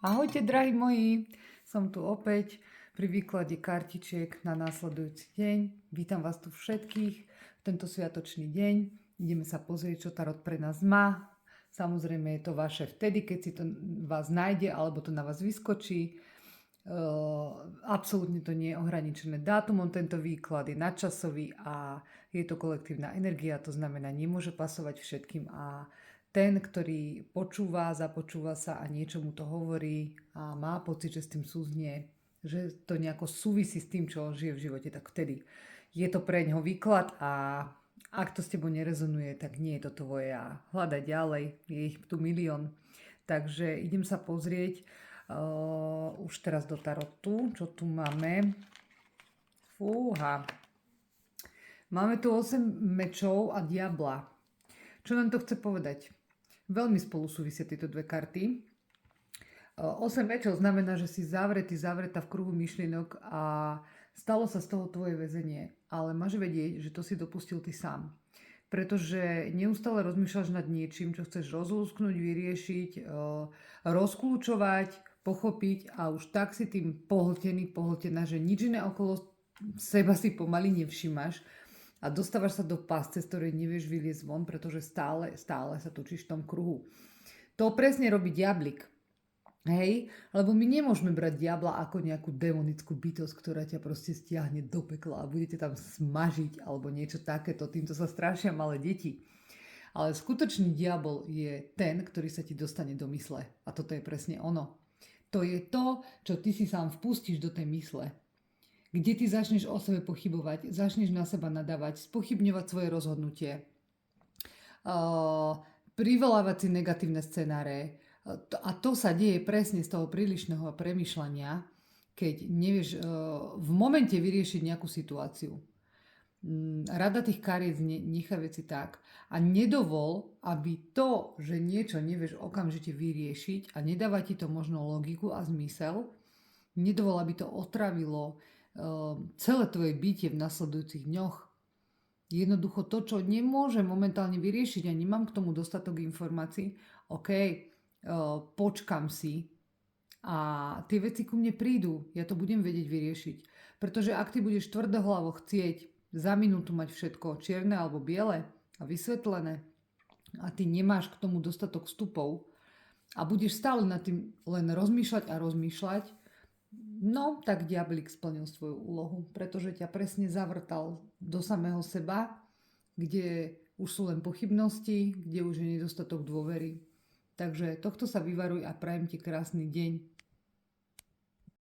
Ahojte, drahí moji, som tu opäť pri výklade kartičiek na následujúci deň. Vítam vás tu všetkých v tento sviatočný deň. Ideme sa pozrieť, čo tarot pre nás má. Samozrejme je to vaše vtedy, keď si to vás nájde alebo to na vás vyskočí. Absolútne to nie je ohraničené dátumom, tento výklad je nadčasový a je to kolektívna energia, to znamená, nemôže pasovať všetkým a ten, ktorý počúva, započúva sa a niečo mu to hovorí a má pocit, že s tým súznie, že to nejako súvisí s tým, čo žije v živote, tak vtedy je to pre ňoho výklad a ak to s tebou nerezonuje, tak nie je to tvoje a hľadať ďalej, je ich tu milión. Takže idem sa pozrieť už teraz do tarotu, čo tu máme. Fúha. Máme tu 8 mečov a diabla. Čo nám to chce povedať? Veľmi spolu súvisia tieto dve karty. 8 mečov znamená, že si zavretá v kruhu myšlienok a stalo sa z toho tvoje väzenie. Ale máš vedieť, že to si dopustil ty sám. Pretože neustále rozmýšľaš nad niečím, čo chceš rozlúsknuť, vyriešiť, rozkľúčovať, pochopiť a už tak si tým pohltená, že nič iné okolo seba si pomaly nevšimáš a dostávaš sa do pásce, z ktorej nevieš vyliezť von, pretože stále sa točíš v tom kruhu. To presne robí diablik. Hej? Lebo my nemôžeme brať diabla ako nejakú demonickú bytosť, ktorá ťa proste stiahne do pekla a budete tam smažiť alebo niečo takéto. Týmto sa strašia malé deti. Ale skutočný diabol je ten, ktorý sa ti dostane do mysle. A toto je presne ono. To je to, čo ty si sám vpustíš do tej mysle. Kde ty začneš o sebe pochybovať, začneš na seba nadávať, spochybňovať svoje rozhodnutie, privolávať si negatívne scenáre. A to sa deje presne z toho prílišného premýšľania, keď nevieš v momente vyriešiť nejakú situáciu. Rada tých kariet nechá veci tak a nedovol, aby to, že niečo nevieš okamžite vyriešiť a nedáva ti to možno logiku a zmysel, nedovol, aby to otravilo celé tvoje bytie v nasledujúcich dňoch. Jednoducho to, čo nemôžem momentálne vyriešiť a nemám k tomu dostatok informácií, počkam si a tie veci ku mne prídu, ja to budem vedieť vyriešiť. Pretože ak ty budeš tvrdohlavo chcieť za minútu mať všetko čierne alebo biele a vysvetlené a ty nemáš k tomu dostatok vstupov a budeš stále nad tým len rozmýšľať, no tak diablik splnil svoju úlohu, pretože ťa presne zavrtal do samého seba, kde už sú len pochybnosti, kde už je nedostatok dôvery. Takže tohto sa vyvaruj a prajem ti krásny deň.